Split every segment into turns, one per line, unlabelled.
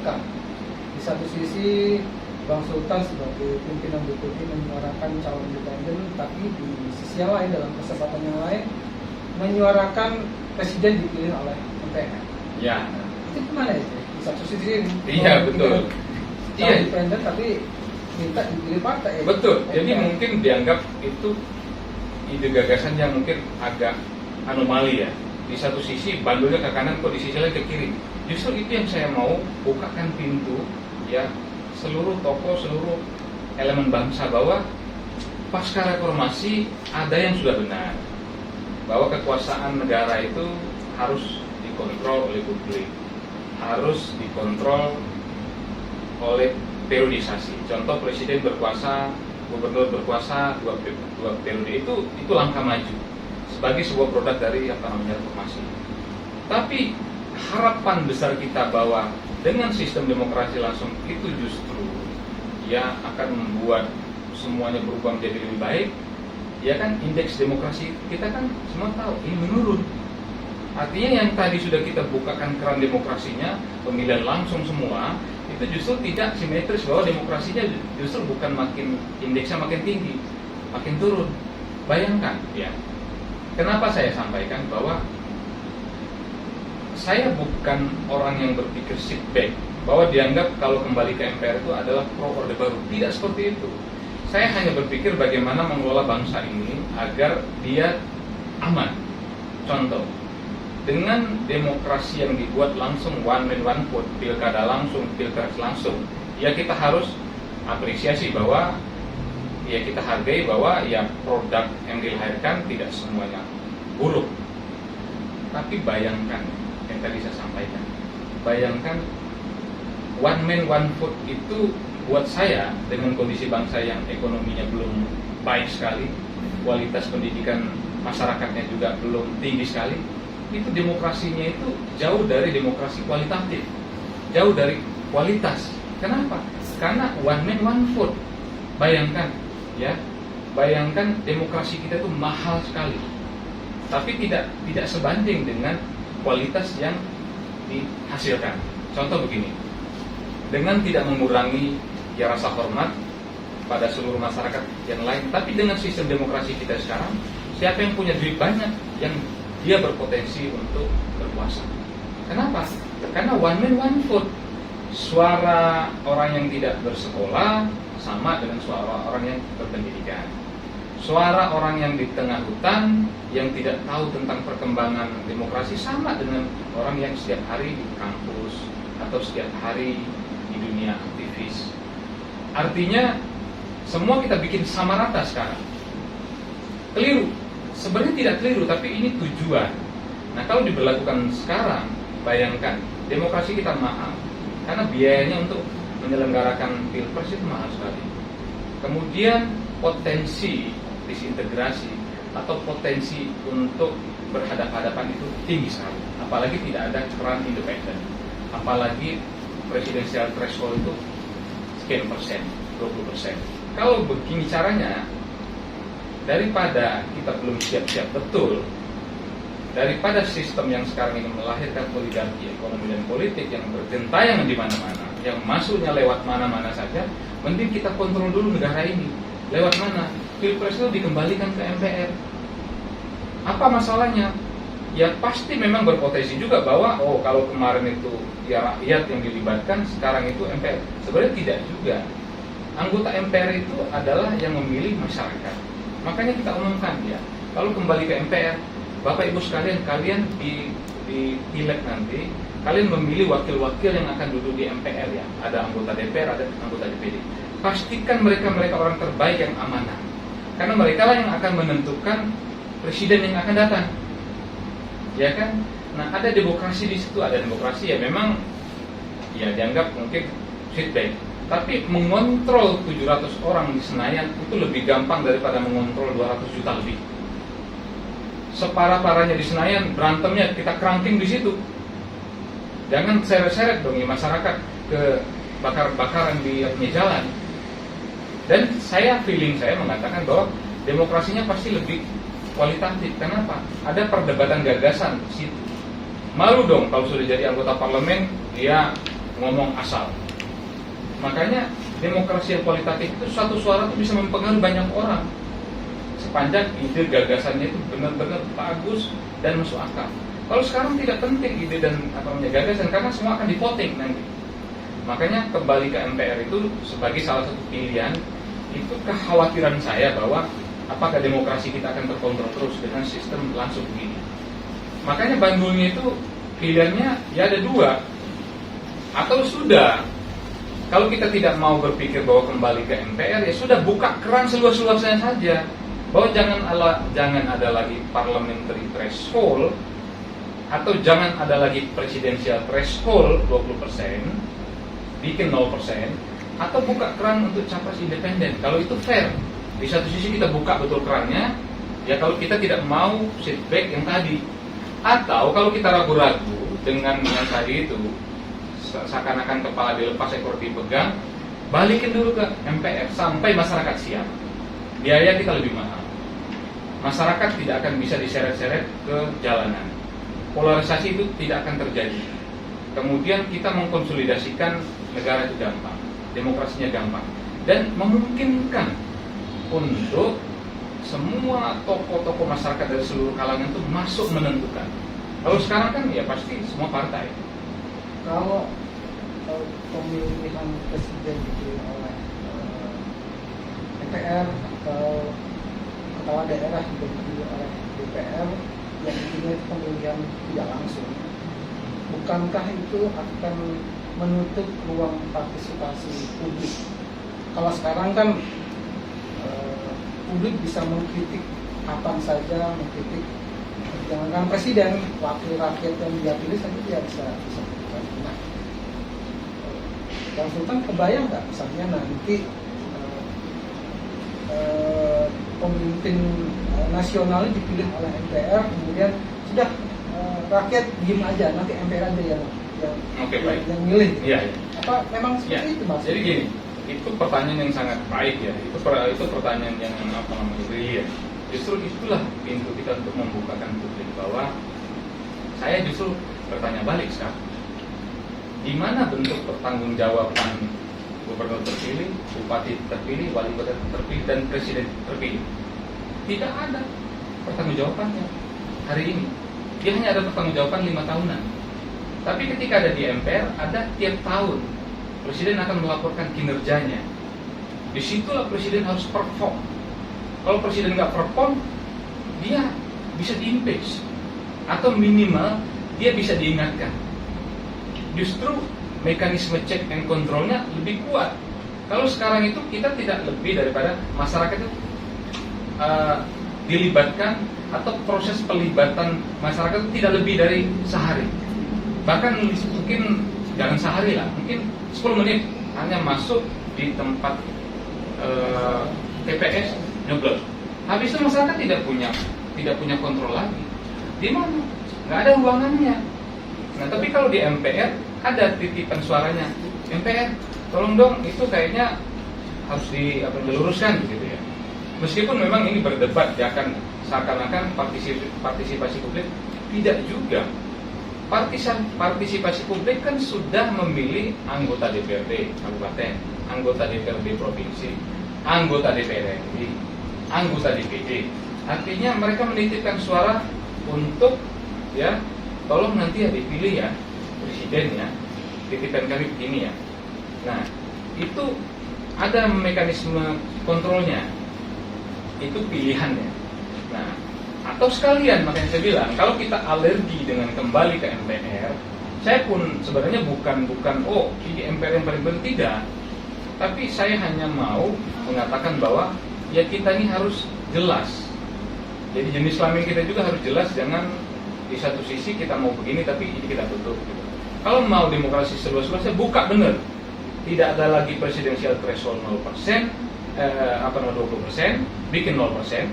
dibelakang. Di satu sisi Bang Sultan sebagai pimpinan deputi menyuarakan calon independen, tapi di sisi yang lain dalam kesempatan yang lain menyuarakan presiden dipilih oleh MPR.
Ya.
Itu gimana ya? Di satu sisi
Iya betul. Iya.
independen tapi minta dipilih partai.
Betul.
MPR.
Jadi mungkin dianggap itu ide gagasan yang mungkin agak anomali ya. Di satu sisi bandulnya ke kanan, kok di sisi lain ke kiri. Justru itu yang saya mau bukakan pintu ya, seluruh tokoh, seluruh elemen bangsa bahwa pasca reformasi ada yang sudah benar, bahwa kekuasaan negara itu harus dikontrol oleh publik, harus dikontrol oleh periodisasi. Contoh presiden berkuasa, gubernur berkuasa dua periode, itu langkah maju sebagai sebuah produk dari reformasi. Tapi harapan besar kita bahwa dengan sistem demokrasi langsung itu justru ya akan membuat semuanya berubah menjadi lebih baik. Ya kan, indeks demokrasi kita kan semua tahu ini menurun. Artinya yang tadi sudah kita bukakan keran demokrasinya, pemilihan langsung semua, itu justru tidak simetris, bahwa demokrasinya justru bukan makin indeksnya makin tinggi, makin turun. Bayangkan ya. Kenapa saya sampaikan bahwa saya bukan orang yang berpikir sit back, bahwa dianggap kalau kembali ke MPR itu adalah pro orde baru. Tidak seperti itu. Saya hanya berpikir bagaimana mengelola bangsa ini agar dia aman. Contoh, dengan demokrasi yang dibuat langsung one man one vote, pilkada langsung, pilpres langsung, ya kita harus apresiasi bahwa ya kita hargai bahwa ya produk yang dilahirkan tidak semuanya buruk. Tapi bayangkan yang tadi saya sampaikan, bayangkan one man one vote itu buat saya dengan kondisi bangsa yang ekonominya belum baik sekali, kualitas pendidikan masyarakatnya juga belum tinggi sekali, itu demokrasinya itu jauh dari demokrasi kualitatif, jauh dari kualitas. Kenapa? Karena one man one vote. Bayangkan ya, bayangkan demokrasi kita itu mahal sekali, tapi tidak sebanding dengan kualitas yang dihasilkan. Contoh begini, dengan tidak mengurangi ya rasa hormat pada seluruh masyarakat yang lain, tapi dengan sistem demokrasi kita sekarang, siapa yang punya duit banyak yang dia berpotensi untuk berkuasa. Kenapa? Karena one man one vote. Suara orang yang tidak bersekolah sama dengan suara orang yang berpendidikan. Suara orang yang di tengah hutan yang tidak tahu tentang perkembangan demokrasi sama dengan orang yang setiap hari di kampus atau setiap hari di dunia aktivis. Artinya semua kita bikin sama rata sekarang. Keliru. Sebenarnya tidak keliru, tapi ini tujuan. Nah, kalau diberlakukan sekarang, bayangkan demokrasi kita mahal karena biayanya untuk menyelenggarakan pilpres itu mahal sekali. Kemudian potensi disintegrasi atau potensi untuk berhadapan-hadapan itu tinggi sekali. Apalagi tidak ada peran independen. Apalagi presidensial threshold itu sekian persen, 20%. Kalau begini caranya, daripada kita belum siap-siap betul, daripada sistem yang sekarang ini melahirkan oligarki ekonomi dan politik yang bergentayangan di mana-mana, yang masuknya lewat mana-mana saja, mending kita kontrol dulu negara ini. Lewat mana? Pilpres itu dikembalikan ke MPR. Apa masalahnya? Ya pasti memang berpotensi juga bahwa kalau kemarin itu ya rakyat yang dilibatkan, sekarang itu MPR. Sebenarnya tidak juga. Anggota MPR itu adalah yang memilih masyarakat. Makanya kita umumkan ya, kalau kembali ke MPR, Bapak Ibu sekalian, kalian di pileg nanti, kalian memilih wakil-wakil yang akan duduk di MPR ya. Ada anggota DPR, ada anggota DPD. Pastikan mereka orang terbaik yang amanah. Karena mereka lah yang akan menentukan presiden yang akan datang. Ya kan? Nah, ada demokrasi di situ, ada demokrasi ya memang ya dianggap mungkin feedback. Tapi mengontrol 700 orang di Senayan itu lebih gampang daripada mengontrol 200 juta lebih. Separah-parahnya di Senayan, berantemnya kita kerangking di situ. Jangan seret-seret dong ya masyarakat ke bakar-bakaran di jalan. Dan feeling saya mengatakan bahwa demokrasinya pasti lebih kualitatif. Kenapa? Ada perdebatan gagasan di situ. Malu dong kalau sudah jadi anggota parlemen, dia ngomong asal. Makanya demokrasi yang kualitatif itu satu suara itu bisa mempengaruhi banyak orang sepanjang ide gagasannya itu benar-benar bagus dan masuk akal. Kalau sekarang tidak penting ide dan gagasan karena semua akan di-voting nanti. Makanya kembali ke MPR itu sebagai salah satu pilihan. Itu kekhawatiran saya bahwa apakah demokrasi kita akan terkontrol terus dengan sistem langsung begini. Makanya Bandulnya itu pilihannya ya ada dua. Atau sudah, kalau kita tidak mau berpikir bahwa kembali ke MPR, ya sudah buka keran seluas-luasnya saja. Bahwa jangan ada lagi parliamentary threshold, atau jangan ada lagi presidensial threshold 20%, bikin 0%, atau buka keran untuk capres independen. Kalau itu fair, di satu sisi kita buka betul kerannya, ya kalau kita tidak mau setback yang tadi. Atau kalau kita ragu-ragu dengan yang tadi itu, seakan-akan kepala dilepas ekor dipegang, balikin dulu ke MPR sampai masyarakat siap. Biaya kita lebih mahal. Masyarakat tidak akan bisa diseret-seret ke jalanan. Polarisasi itu tidak akan terjadi. Kemudian kita mengkonsolidasikan negara itu gampang, demokrasinya gampang, dan memungkinkan untuk semua tokoh-tokoh masyarakat dari seluruh kalangan itu masuk menentukan. Kalau sekarang kan ya pasti semua partai.
Kalau pemilihan presiden dipilih oleh DPR atau kepala daerah juga dipilih oleh DPR, yang intinya itu pemilihan tidak langsung, bukankah itu akan menutup ruang partisipasi publik? Kalau sekarang kan publik bisa mengkritik kapan saja, mengkritik jangankan presiden, wakil rakyat yang dia pilih saja dia bisa kritik. Nah, Bang Sultan kebayang nggak misalnya nanti pemimpin nasional dipilih oleh MPR, kemudian sudah rakyat diem aja, nanti MPR aja yang milih.
Iya.
Apa memang seperti itu, Mas?
Jadi gini, itu pertanyaan yang sangat baik ya. Itu pertanyaan yang brilian. Justru itulah pintu kita untuk membukakan publik bahwa saya justru bertanya balik sekarang. Di mana bentuk pertanggungjawaban gubernur terpilih, bupati terpilih, wali kota terpilih, dan presiden terpilih? Tidak ada pertanggungjawabannya hari ini. Dia hanya ada pertanggungjawaban 5 tahunan. Tapi ketika ada di MPR, ada tiap tahun presiden akan melaporkan kinerjanya. Disitulah presiden harus perform. Kalau presiden nggak perform, dia bisa di-impeach atau minimal dia bisa diingatkan. Justru mekanisme check and controlnya lebih kuat. Kalau sekarang itu kita tidak lebih daripada masyarakat itu dilibatkan, atau proses pelibatan masyarakat itu tidak lebih dari sehari. Bahkan mungkin jangan sehari lah, mungkin 10 menit hanya masuk di tempat TPS nyoblos. Habis itu masyarakat tidak punya kontrol lagi. Di mana? Nggak ada ruangannya. Nah, tapi kalau di MPR ada titipan suaranya. MPR, tolong dong, itu kayaknya harus diluruskan gitu ya. Meskipun memang ini berdebat, ya kan, seakan-akan partisipasi publik, tidak juga. Partisipasi publik kan sudah memilih anggota DPRD kabupaten, anggota DPRD provinsi, anggota DPR RI, anggota DPD. Artinya mereka menitipkan suara untuk ya, tolong nanti ya dipilih ya presiden ya, titipan kami begini ya. Nah, itu ada mekanisme kontrolnya, itu pilihannya. Nah, atau sekalian, makanya saya bilang kalau kita alergi dengan kembali ke MPR, saya pun sebenarnya bukan ini MPR yang paling benar, tidak. Tapi saya hanya mau mengatakan bahwa ya kita ini harus jelas. Jadi jenis kelamin kita juga harus jelas, jangan di satu sisi kita mau begini tapi ini kita tutup gitu. Kalau mau demokrasi seluas-luasnya, buka bener. Tidak ada lagi presidensial threshold 0%, 20%, bikin 0%,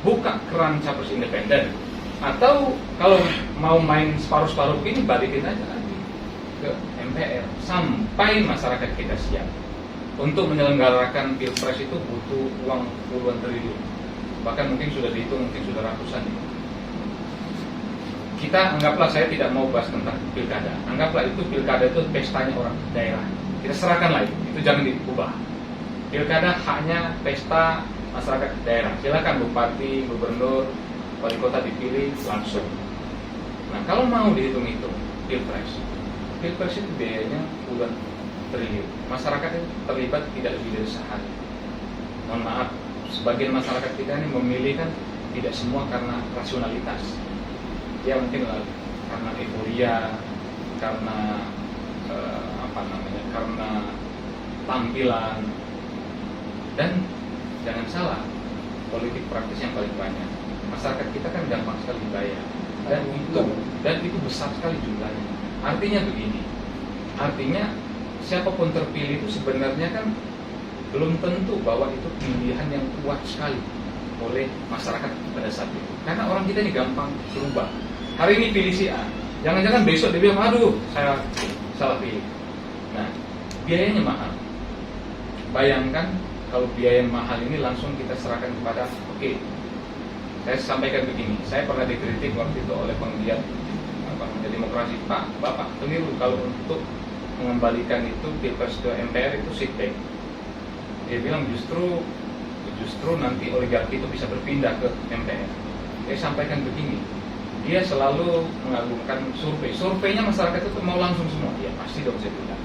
buka keran capres independen. Atau kalau mau main separuh-separuh begini, balikin aja lagi ke MPR sampai masyarakat kita siap. Untuk menyelenggarakan pilpres itu butuh uang puluhan triliun, bahkan mungkin sudah dihitung, mungkin sudah ratusan. kita anggaplah, saya tidak mau bahas tentang pilkada. Anggaplah itu pilkada itu pestanya orang daerah. Kita serahkanlah itu jangan diubah. Pilkada hanya pesta masyarakat daerah. Silakan bupati, gubernur, wali kota dipilih langsung. Nah, kalau mau dihitung-hitung pilpres itu biayanya puluhan triliun. Masyarakat itu terlibat tidak lebih dari sehari. Mohon maaf, sebagian masyarakat kita ini memilih kan tidak semua karena rasionalitas. Ya mungkin karena euforia, karena karena tampilan. Dan jangan salah, politik praktis yang paling banyak masyarakat kita kan gampang sekali dibayar, dan itu besar sekali jumlahnya. Artinya begini, artinya siapapun terpilih itu sebenarnya kan belum tentu bahwa itu pilihan yang kuat sekali oleh masyarakat pada saat itu, karena orang kita ini gampang berubah. Hari ini pilih si A, jangan-jangan besok dia bilang, aduh saya salah pilih. Nah, biayanya mahal. Bayangkan kalau biaya mahal ini langsung kita serahkan kepada, oke, saya sampaikan begini, saya pernah dikritik waktu itu oleh penggiat demokrasi, Pak, Bapak keliru kalau untuk mengembalikan itu pilpres ke MPR itu seat bank. Dia bilang justru nanti oligarki itu bisa berpindah ke MPR. Saya sampaikan begini, dia selalu mengagumkan surveinya masyarakat itu mau langsung semua. Ya pasti dong, saya bilang.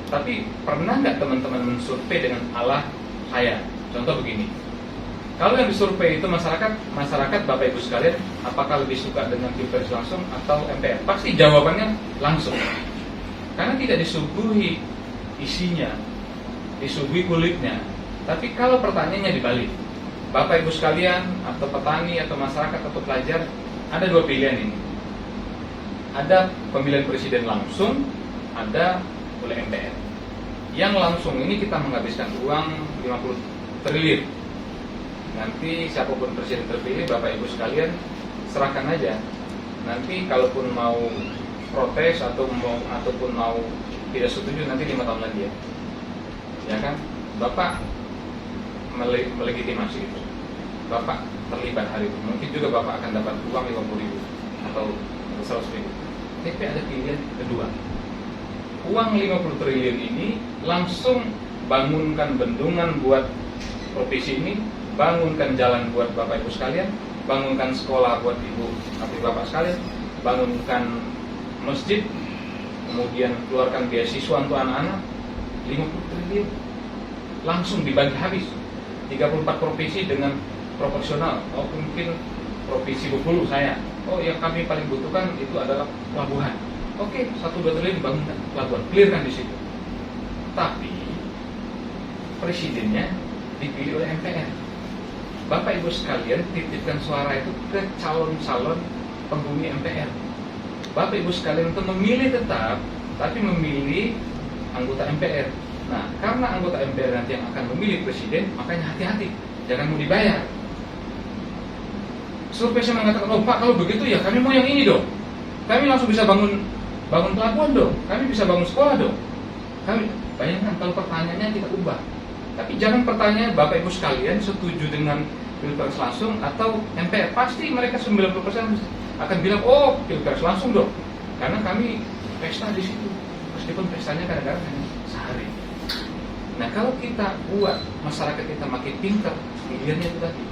Tapi pernah nggak teman-teman mensurvei dengan ala saya? Contoh begini, kalau yang disurvei itu masyarakat Bapak Ibu sekalian, apakah lebih suka dengan pilpres langsung atau MPR? Pasti jawabannya langsung, karena tidak disuguhi isinya, disuguhi kulitnya. Tapi kalau pertanyaannya dibalik, Bapak Ibu sekalian, atau petani, atau masyarakat, atau pelajar, ada dua pilihan ini. Ada pemilihan presiden langsung, ada oleh MPR. Yang langsung ini kita menghabiskan uang 50 triliun. Nanti siapapun presiden terpilih, Bapak Ibu sekalian, serahkan aja. Nanti kalaupun mau protes ataupun mau tidak setuju, nanti 5 tahun lagi ya kan, Bapak melegitimasi itu, Bapak terlibat hari itu, mungkin juga Bapak akan dapat uang 50.000 atau 100.000. Tapi ada pilihan kedua, uang 50 triliun ini langsung bangunkan bendungan buat provinsi ini, bangunkan jalan buat Bapak Ibu sekalian, bangunkan sekolah buat Ibu atau Bapak sekalian, bangunkan masjid, kemudian keluarkan beasiswa untuk anak-anak. 50 triliun langsung dibagi habis 34 provinsi dengan proporsional. Mungkin provinsi Bengkulu saya, yang kami paling butuhkan itu adalah pelabuhan. Oke, 1-2 triliun bangunkan pelabuhan, clearkan di situ. Tapi presidennya dipilih oleh MPR. Bapak Ibu sekalian, titipkan suara itu ke calon-calon penghuni MPR. Bapak Ibu sekalian untuk memilih tetap, tapi memilih anggota MPR. Nah, karena anggota MPR nanti yang akan memilih presiden, makanya hati-hati, jangan mau dibayar. Survei saya mengatakan, Pak, kalau begitu ya kami mau yang ini dong. Kami langsung bisa bangun pelabuhan dong, kami bisa bangun sekolah dong. Kami bayangkan kalau pertanyaannya kita ubah. Tapi jangan pertanyaan Bapak Ibu sekalian setuju dengan pilpres langsung atau MPR. Pasti mereka 90% akan bilang, pilpres langsung dong, karena kami pesta di situ. Meskipun pestanya kadang-kadang hanya sehari. Nah, kalau kita buat masyarakat kita makin pintar, pilihannya itu tadi.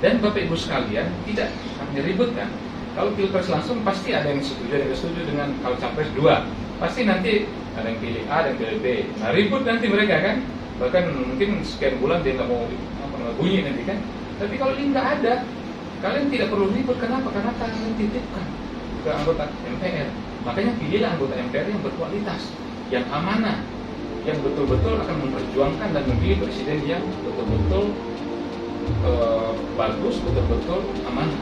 Dan Bapak Ibu sekalian, tidak hanya ribut kan. Kalau pilpres langsung pasti ada yang setuju, ada yang setuju dengan kalau capres 2. Pasti nanti ada yang pilih A, ada yang pilih B. Nah, ribut nanti mereka kan. Bahkan mungkin sekian bulan dia nggak mau bunyi nanti kan. Tapi kalau ini nggak ada, kalian tidak perlu ribut. Kenapa? Karena kalian titipkan ke anggota MPR. Makanya pilihlah anggota MPR yang berkualitas, yang amanah, yang betul-betul akan memperjuangkan dan memilih presiden yang betul-betul bagus, betul-betul amanah.